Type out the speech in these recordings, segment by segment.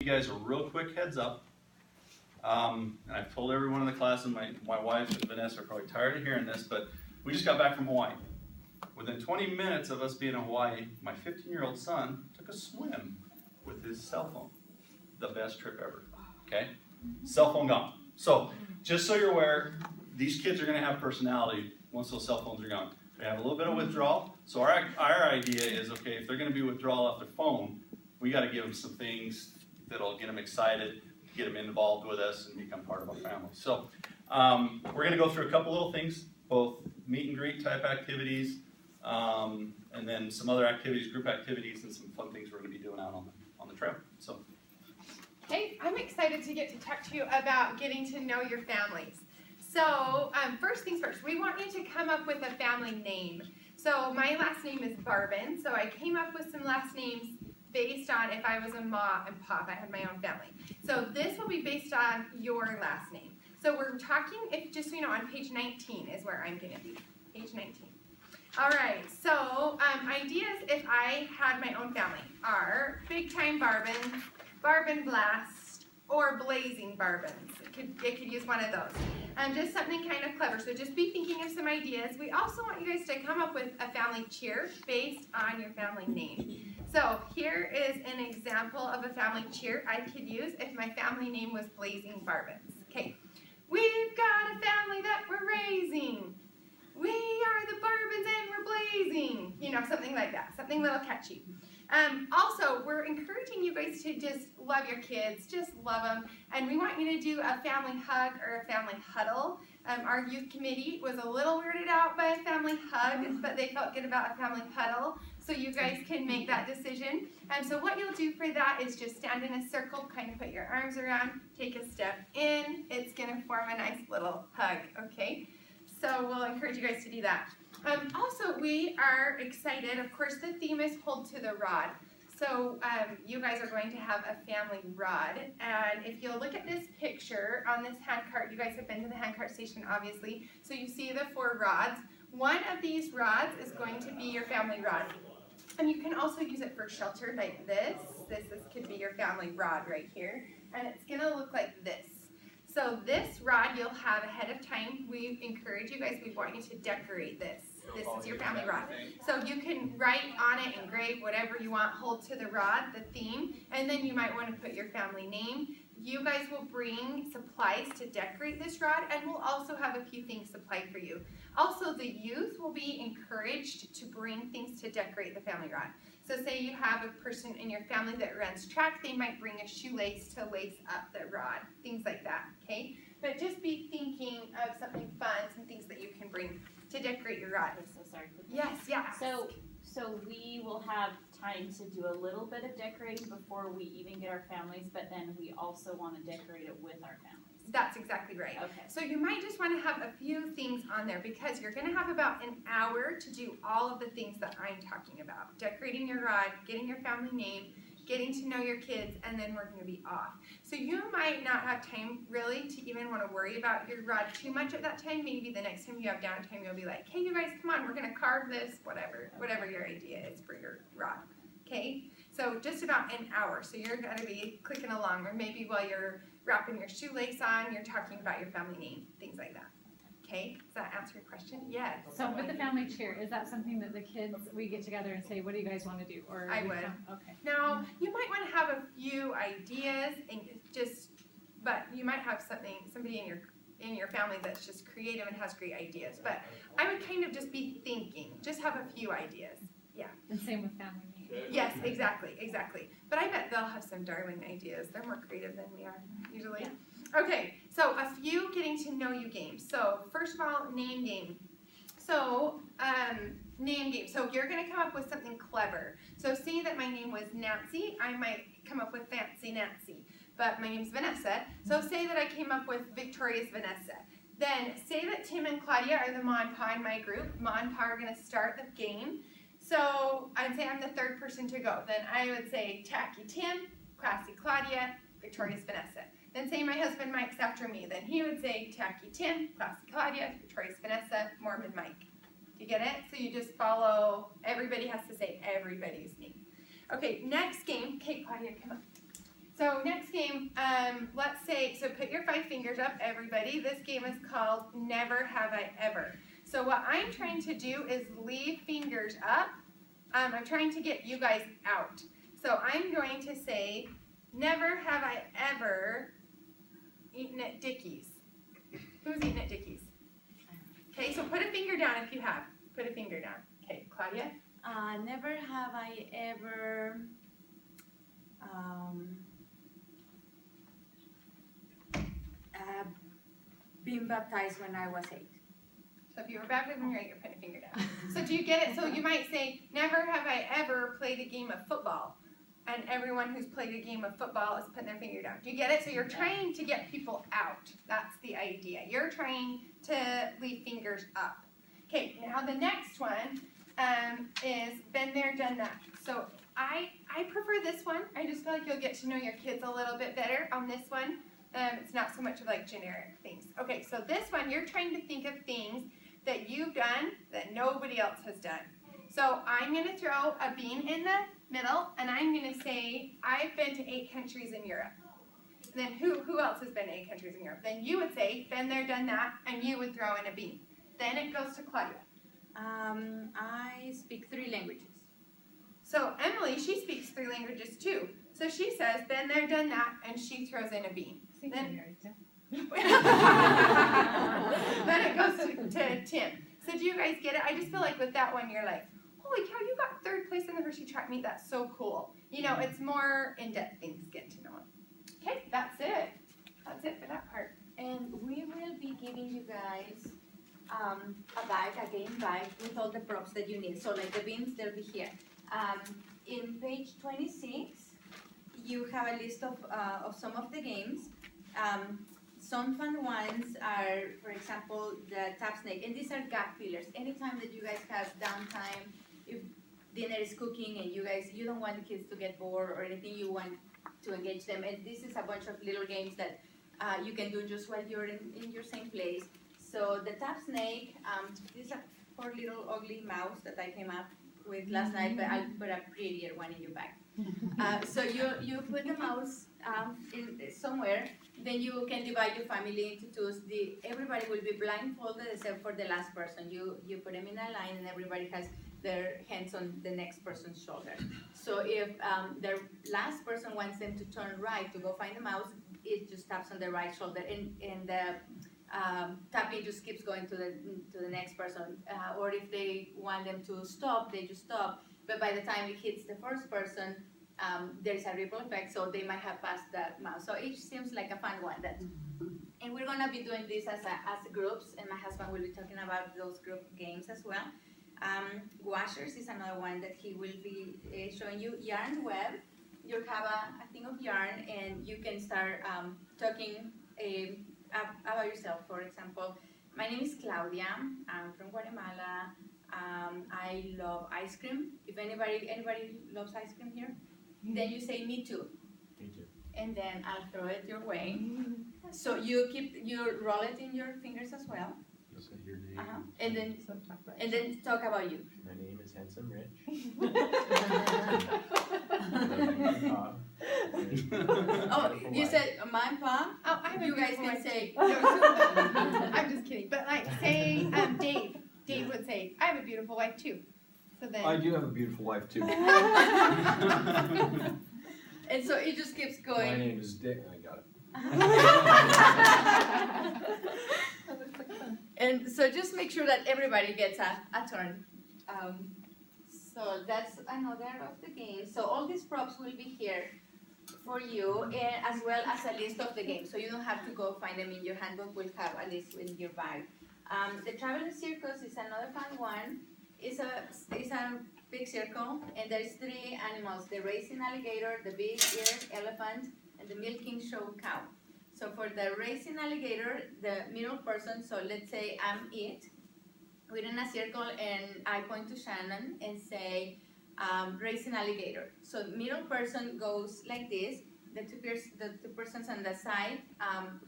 guys a real quick heads up. And I've told everyone in the class, and my wife and Vanessa are probably tired of hearing this, but we just got back from Hawaii. Within 20 minutes of us being in Hawaii, my 15-year-old son took a swim with his cell phone. The best trip ever, okay? Cell phone gone. So, just so you're aware, these kids are going to have personality once those cell phones are gone. They have a little bit of withdrawal. So our idea is, okay, if they're going to be withdrawal off their phone, we got to give them some things that'll get them excited, get them involved with us, and become part of our family. So we're going to go through a couple little things, both meet and greet type activities, and then some other activities, group activities, and some fun things we're going to be doing out on the trail. So. Hey, I'm excited to get to talk to you about getting to know your families. So first things first, we want you to come up with a family name. So my last name is Barbin, so I came up with some last names based on if I was a ma and pop, I had my own family. So this will be based on your last name. So we're talking, just so you know, on page 19 is where I'm going to be, page 19. All right, so ideas if I had my own family are Big Time Barbin, Barbin Blast, or Blazing Barbins. It could use one of those. Just something kind of clever. So just be thinking of some ideas. We also want you guys to come up with a family cheer based on your family name. So here is an example of a family cheer I could use if my family name was Blazing Barbins. Okay, we've got a family that we're raising. We are the Barbins and we're blazing. You know, something like that. Something a little catchy. Also, we're encouraging you guys to just love your kids, just love them, and we want you to do a family hug or a family huddle. Our youth committee was a little weirded out by a family hug, but they felt good about a family huddle, so you guys can make that decision. So what you'll do for that is just stand in a circle, kind of put your arms around, take a step in. It's going to form a nice little hug, okay? So we'll encourage you guys to do that. Also, we are excited. Of course, the theme is Hold to the Rod. So you guys are going to have a family rod. And if you'll look at this picture on this handcart, you guys have been to the handcart station, obviously. So you see the 4 rods. One of these rods is going to be your family rod. And you can also use it for shelter like this. This could be your family rod right here. And it's going to look like this. So this rod you'll have ahead of time. We encourage you guys, we want you to decorate this. This is your family rod. So you can write on it, engrave whatever you want, hold to the rod, the theme, and then you might want to put your family name. You guys will bring supplies to decorate this rod, and we'll also have a few things supplied for you. Also, the youth will be encouraged to bring things to decorate the family rod. So say you have a person in your family that runs track, they might bring a shoelace to lace up the rod, things like that, okay? But just be thinking of something fun, some things that you can bring to decorate your rod. I'm so sorry. Yes, yeah. So we will have time to do a little bit of decorating before we even get our families, but then we also want to decorate it with our families. That's exactly right. Okay. So you might just want to have a few things on there because you're going to have about an hour to do all of the things that I'm talking about. Decorating your rod, getting your family name, getting to know your kids, and then we're going to be off. So you might not have time really to even want to worry about your rod too much at that time. Maybe the next time you have downtime, you'll be like, hey, you guys, come on, we're going to carve this, whatever your idea is for your rod. Okay? So just about an hour. So you're going to be clicking along, or maybe while you're wrapping your shoelace on, you're talking about your family name, things like that. Okay, does that answer your question? Yes. So with the family cheer, is that something that the kids, we get together and say, what do you guys want to do? Or I would. Okay. Now, you might want to have a few ideas, and but you might have somebody in your family that's just creative and has great ideas. But I would kind of just be thinking, just have a few ideas. Yeah. And same with family name. Yes, exactly. But I bet they'll have some darling ideas. They're more creative than we are, usually. Yeah. Okay, so a few getting to know you games. So first of all, name game. So name game. So you're going to come up with something clever. So say that my name was Nancy. I might come up with Fancy Nancy. But my name's Vanessa. So say that I came up with Victorious Vanessa. Then say that Tim and Claudia are the Ma and Pa in my group. Ma and Pa are going to start the game. So I'd say I'm the third person to go. Then I would say Tacky Tim, Classy Claudia, Victorious Vanessa. Then say my husband Mike's after me. Then he would say Tacky Tim, Classy Claudia, Victorious Vanessa, Mormon Mike. Do you get it? So you just follow, everybody has to say everybody's name. Okay, next game. Okay, Claudia, come on. So next game, let's say, so put your 5 fingers up, everybody. This game is called Never Have I Ever. So what I'm trying to do is leave fingers up. I'm trying to get you guys out. So I'm going to say, never have I ever eaten at Dickie's. Who's eaten at Dickie's? Okay, so put a finger down if you have. Put a finger down. Okay, Claudia? Never have I ever been baptized when I was 8. So if you were baptized when you're 8, you're putting a finger down. So do you get it? So you might say, never have I ever played a game of football. And everyone who's played a game of football is putting their finger down. Do you get it? So you're trying to get people out. That's the idea. You're trying to leave fingers up. Okay, now the next one is been there, done that. So I prefer this one. I just feel like you'll get to know your kids a little bit better on this one. It's not so much of like generic things. Okay, so this one, you're trying to think of things that you've done that nobody else has done. So I'm going to throw a bean in the middle, and I'm going to say, I've been to 8 countries in Europe. And then who else has been to 8 countries in Europe? Then you would say, been there, done that, and you would throw in a bean. Then it goes to Claudia. I speak 3 languages. So Emily, she speaks 3 languages too. So she says, been there, done that, and she throws in a bean. Then it goes to Tim. So do you guys get it? I just feel like with that one, you're like, holy cow, you got 3rd place in the Hershey track meet. That's so cool. You know, it's more in-depth things, getting to know them. Okay, that's it. That's it for that part. And we will be giving you guys a bag, a game bag, with all the props that you need. So like the beans, they'll be here. In page 26, you have a list of some of the games. Some fun ones are, for example, the tap snake, and these are gap fillers. Anytime that you guys have downtime, if dinner is cooking and you don't want the kids to get bored or anything, you want to engage them. And this is a bunch of little games that you can do just while you're in your same place. So the tap snake, this is a poor little ugly mouse that I came up with last night, but I'll put a prettier one in your bag. So you put the mouse in somewhere, then you can divide your family into 2s. Everybody will be blindfolded except for the last person. You put them in a line, and everybody has their hands on the next person's shoulder. So if the last person wants them to turn right to go find the mouse, it just taps on the right shoulder, and the tapping just keeps going to the next person. Or if they want them to stop, they just stop. But by the time it hits the first person, there's a ripple effect, so they might have passed that mouse. So each seems like a fun one. And we're gonna be doing this as groups, and my husband will be talking about those group games as well. Washers is another one that he will be showing you. Yarn web, you have a thing of yarn, and you can start talking about yourself. For example, my name is Claudia. I'm from Guatemala. I love ice cream. If anybody loves ice cream here, then you say me too. Me too. And then I'll throw it your way. So you roll it in your fingers as well. You'll say your name. And then talk about you. My name is Handsome Rich. Oh, you said my pa? Oh, I have You a guys beautiful can wife. say. I'm just kidding. But like, say Dave. Dave would say, I have a beautiful wife too. So then. I do have a beautiful wife too. And so it just keeps going. My name is Dick. I got it. And so just make sure that everybody gets a turn. So that's another of the games. So all these props will be here for you, and as well as a list of the games. So you don't have to go find them in your handbook. We'll have a list in your bag. The traveling circus is another fun one. It's a big circle, and there's 3 animals: the racing alligator, the big-eared elephant, and the milking show cow. So for the racing alligator, the middle person, so let's say I'm it, we're in a circle, and I point to Shannon and say, racing alligator. So middle person goes like this, the two persons on the side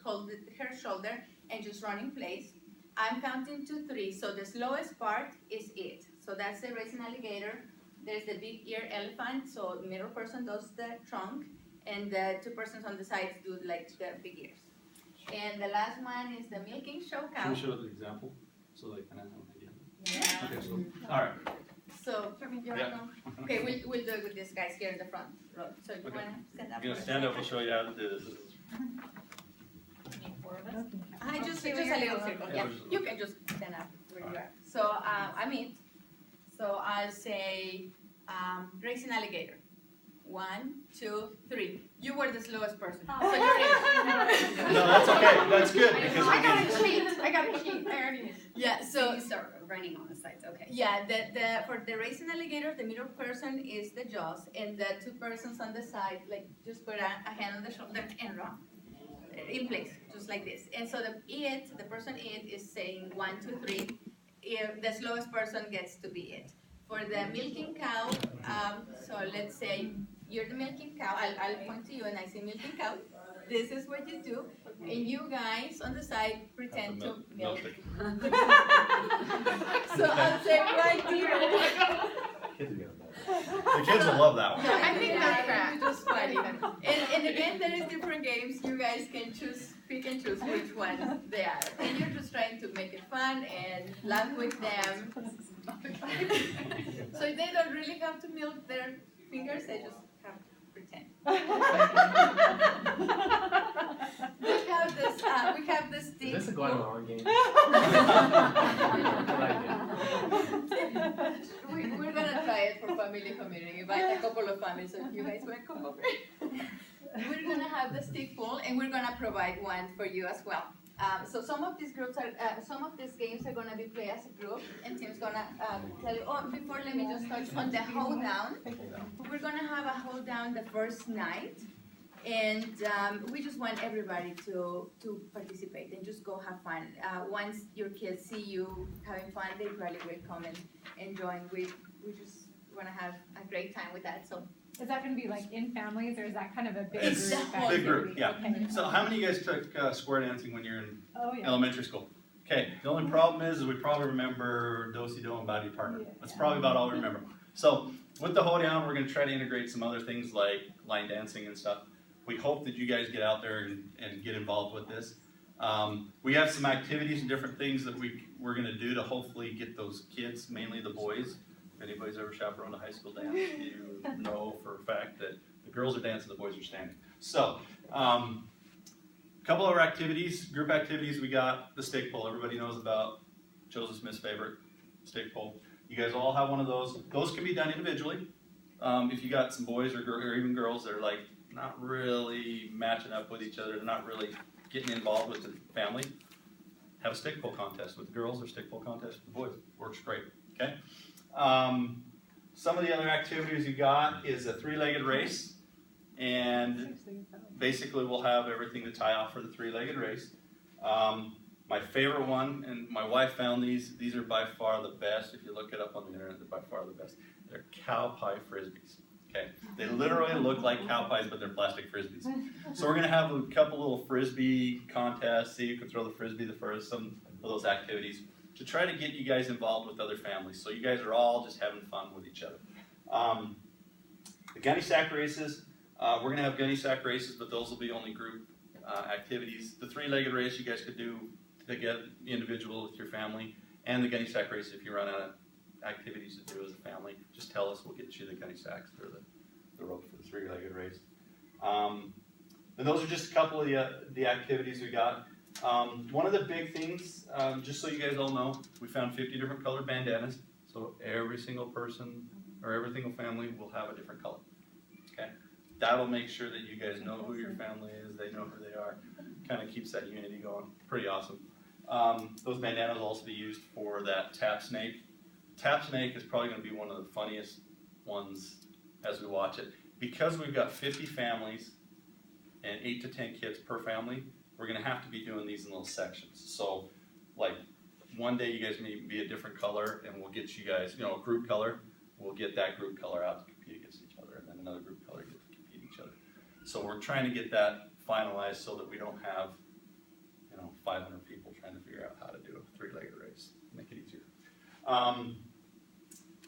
hold her shoulder and just run in place. I'm counting to 3, so the slowest part is it. So that's the racing alligator. There's the big ear elephant, so middle person does the trunk, and the two persons on the sides do like the big ears. And the last one is the milking show Can cow. we show the example so they kind of have an idea? Yeah. Okay, so, all right. So, Yeah. okay, we'll do it with these guys here in the front row. So you Okay. wanna stand up? You're gonna for a stand up, we'll second? show you how to do this. Need 4 of us? Just a little circle, yeah. You can just stand up where you are. So, so I'll say, racing alligator. 1, 2, 3. You were the slowest person. So you're in. No, that's okay, that's good, because we I got can, a sheet. I already did. Yeah, So so, you start running on the sides, okay. yeah, for the racing alligator, the middle person is the jaws, and the two persons on the side, like, just put a hand on the shoulder and run. In place, just like this. And so the person is saying 1, 2, 3. If the slowest person gets to be it. For the milking cow, so let's say you're the milking cow. I'll point to you and I say milking cow. This is what you do, and you guys on the side pretend to milk. So I'll say right here. Kids are gonna love the kids will love that one. I think that's right. It's just funny. And again, there is different games. You guys can pick and choose which one they are. And you're just trying to make it fun and laugh with them. So they don't really have to milk their fingers, they just have to pretend. We have this Is stick. this a Guatemalan game? We're gonna try it for family community. Invite a couple of families, so if you guys wanna come over. We're gonna have the stick full, and we're gonna provide one for you as well. So some of these games are gonna be played as a group, and Tim's gonna tell you. Oh, before let me just touch on the hold down. We're gonna have a hold down the first night, and we just want everybody to participate and just go have fun. Once your kids see you having fun, they probably will come and join. We just wanna have a great time with that. So. Is that gonna be like in families, or is that kind of a big It's group? a big group, activity? yeah. Okay. So how many of you guys took square dancing when you're in Oh, yeah. elementary school? Okay, the only problem is we probably remember do-si-do and body partner. That's probably about all we remember. So with the hold down, we're gonna try to integrate some other things like line dancing and stuff. We hope that you guys get out there and get involved with this. We have some activities and different things that we're gonna do to hopefully get those kids, mainly the boys. If anybody's ever chaperoned a high school dance, you know for a fact that the girls are dancing, the boys are standing. So, a couple of our activities, group activities, we got the stake pull. Everybody knows about Joseph Smith's favorite stake pull. You guys all have one of those. Those can be done individually. If you got some boys or even girls that are like not really matching up with each other, they're not really getting involved with the family, have a stick pull contest with the girls or stick pull contest with the boys. Works great, okay? Some of the other activities you got is a 3-legged race, and basically we'll have everything to tie off for the 3-legged race. My favorite one, and my wife found these are by far the best. If you look it up on the internet, they're by far the best. They're cow pie frisbees. Okay, they literally look like cow pies, but they're plastic frisbees. So we're gonna have a couple little frisbee contests, see who can throw the frisbee the first, some of those activities, to try to get you guys involved with other families, so you guys are all just having fun with each other. The gunny sack races, we're going to have gunny sack races, but those will be only group activities. The 3-legged race you guys could do together, individual with your family, and the gunny sack race if you run out of activities to do as a family. Just tell us, we'll get you the gunny sacks or the rope for the 3-legged race. And those are just a couple of the activities we got. One of the big things, just so you guys all know, we found 50 different colored bandanas. So every single person or every single family will have a different color. Okay, that'll make sure that you guys know who your family is. They know who they are. Kind of keeps that unity going. Pretty awesome. Those bandanas will also be used for that tap snake. Tap snake is probably going to be one of the funniest ones as we watch it, because we've got 50 families and 8 to 10 kids per family. We're going to have to be doing these in little sections. So, like, one day you guys may be a different color, and we'll get you guys, a group color. We'll get that group color out to compete against each other, and then another group color gets to compete each other. So we're trying to get that finalized so that we don't have, 500 people trying to figure out how to do a 3-legged race. Make it easier.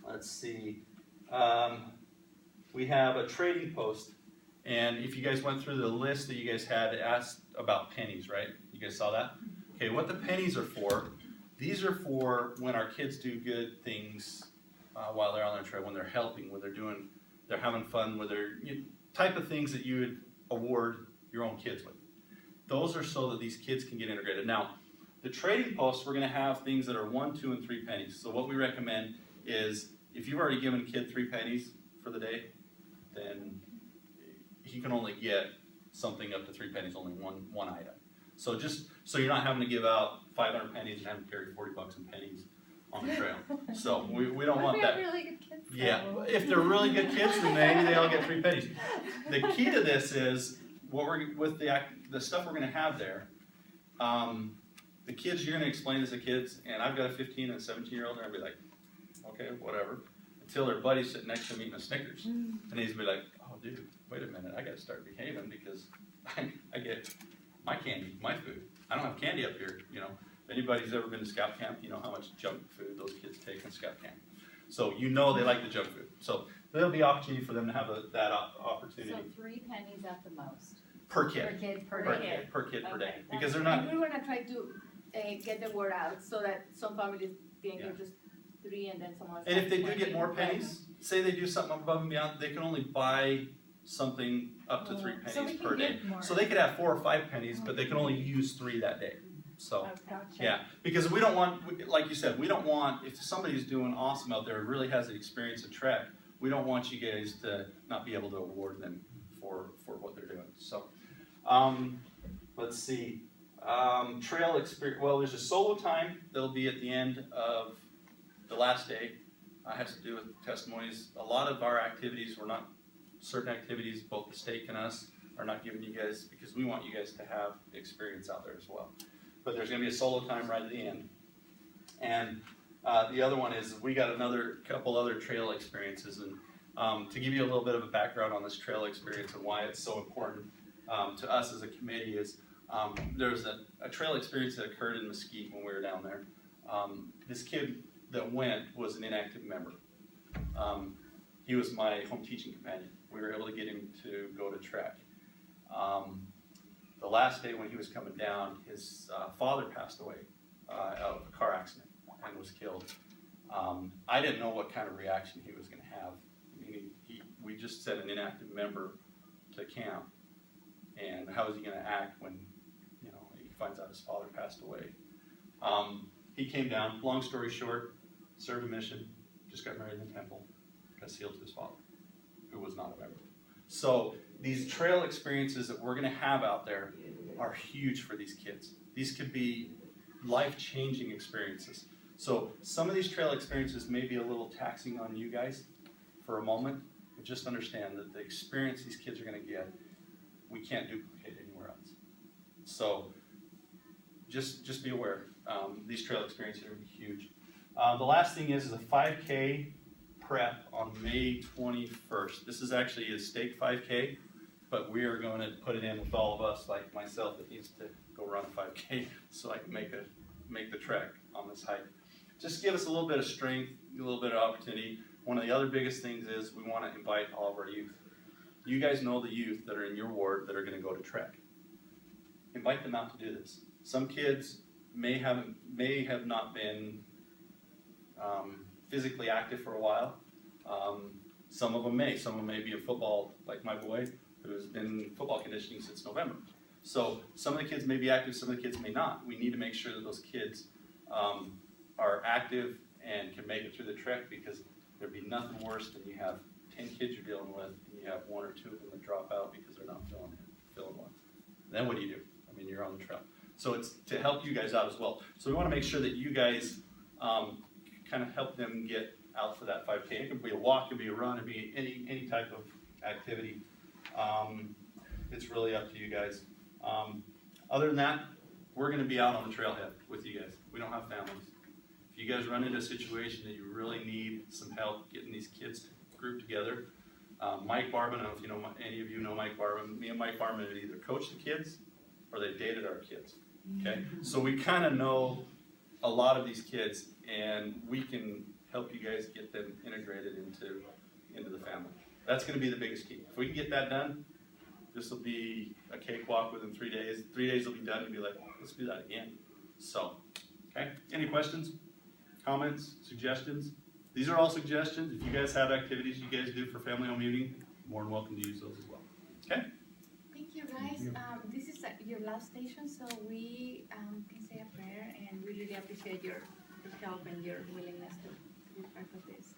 Let's see. We have a trading post. And if you guys went through the list that you guys had, it asked about pennies, right? You guys saw that? Okay, what the pennies are for, these are for when our kids do good things while they're on their trail, when they're helping, when they're having fun, when they're, type of things that you would award your own kids with. Those are so that these kids can get integrated. Now, the trading posts, we're going to have things that are 1, 2, and 3 pennies. So what we recommend is if you've already given a kid 3 pennies for the day, then he can only get something up to 3 pennies, only one item. So just so you're not having to give out 500 pennies and having to carry 40 bucks in pennies on the trail. So we don't want that. Really good kids. Yeah, if they're really good kids, then maybe they all get 3 pennies. The key to this is what we're with the stuff we're going to have there. The kids, you're going to explain this to kids, and I've got a 15 and a 17-year-old, and I'll be like, okay, whatever, until their buddy's sitting next to him eating a Snickers, and he's be like, oh, dude, wait a minute, I got to start behaving because I get my candy, my food. I don't have candy up here, If anybody's ever been to scout camp, you know how much junk food those kids take in scout camp. So they like the junk food. So there'll be opportunity for them to have that opportunity. So 3 pennies at the most. Per kid. Per kid, per Per day. kid, per kid, per day. Okay. Because they're And not, we wanna try to get the word out so that some families can Yeah. give just 3 and then someone else. and if they do has get 20. more pennies, say they do something above and beyond, they can only buy something up to 3 So we pennies can per day. give more. So they could have 4 or 5 pennies, but they can only use 3 that day. So, Gotcha. yeah, because we don't want, like you said, we don't want, if somebody's doing awesome out there and really has the experience of trek, we don't want you guys to not be able to award them for what they're doing. So, let's see. Trail experience, well, there's a solo time that'll be at the end of the last day. Has to do with testimonies. A lot of our activities, certain activities, both the stake and us, are not giving you guys, because we want you guys to have experience out there as well. But there's going to be a solo time right at the end. And the other one is we got couple other trail experiences. And to give you a little bit of a background on this trail experience and why it's so important to us as a committee is there was a trail experience that occurred in Mesquite when we were down there. This kid that went was an inactive member. He was my home teaching companion. We were able to get him to go to trek. The last day when he was coming down, his father passed away out of a car accident and was killed. I didn't know what kind of reaction he was going to have. I mean, we just sent an inactive member to camp, and how is he going to act when he finds out his father passed away? He came down. Long story short, served a mission, just got married in the temple, got sealed to his father, who was not a member. So these trail experiences that we're going to have out there are huge for these kids. These could be life-changing experiences. So some of these trail experiences may be a little taxing on you guys for a moment, but just understand that the experience these kids are going to get, we can't duplicate anywhere else. So just be aware. These trail experiences are going to be huge. The last thing is a 5K prep on May 21st. This is actually a stake 5K, but we are going to put it in with all of us, like myself, that needs to go run a 5K so I can make the trek on this hike. Just give us a little bit of strength, a little bit of opportunity. One of the other biggest things is we want to invite all of our youth. You guys know the youth that are in your ward that are going to go to trek. Invite them out to do this. Some kids may have not been physically active for a while. Some of them may be in football, like my boy, who's been in football conditioning since November. So some of the kids may be active, some of the kids may not. We need to make sure that those kids are active and can make it through the trek, because there'd be nothing worse than you have 10 kids you're dealing with and you have 1 or 2 of them that drop out because they're not feeling well. Then what do? I mean, you're on the trail. So it's to help you guys out as well. So we want to make sure that you guys kind of help them get out for that 5K. It could be a walk, it could be a run, it could be any type of activity. It's really up to you guys. Other than that, we're going to be out on the trailhead with you guys. We don't have families. If you guys run into a situation that you really need some help getting these kids grouped together, Mike Barban, I don't know if you know, any of you know Mike Barban. Me and Mike Barban have either coached the kids or they dated our kids. Okay, so we kind of know a lot of these kids, and we can help you guys get them integrated into the family. That's going to be the biggest key. If we can get that done, This will be a cakewalk within 3 days. 3 days will be done and be like, let's do that again. So, okay, any questions, comments, suggestions? These are all suggestions. If you guys have activities you guys do for family home evening, more than welcome to use those as well. Okay? Thank you, guys. This is your last station, so we can say a prayer, and we really appreciate your help and your willingness to be part of this.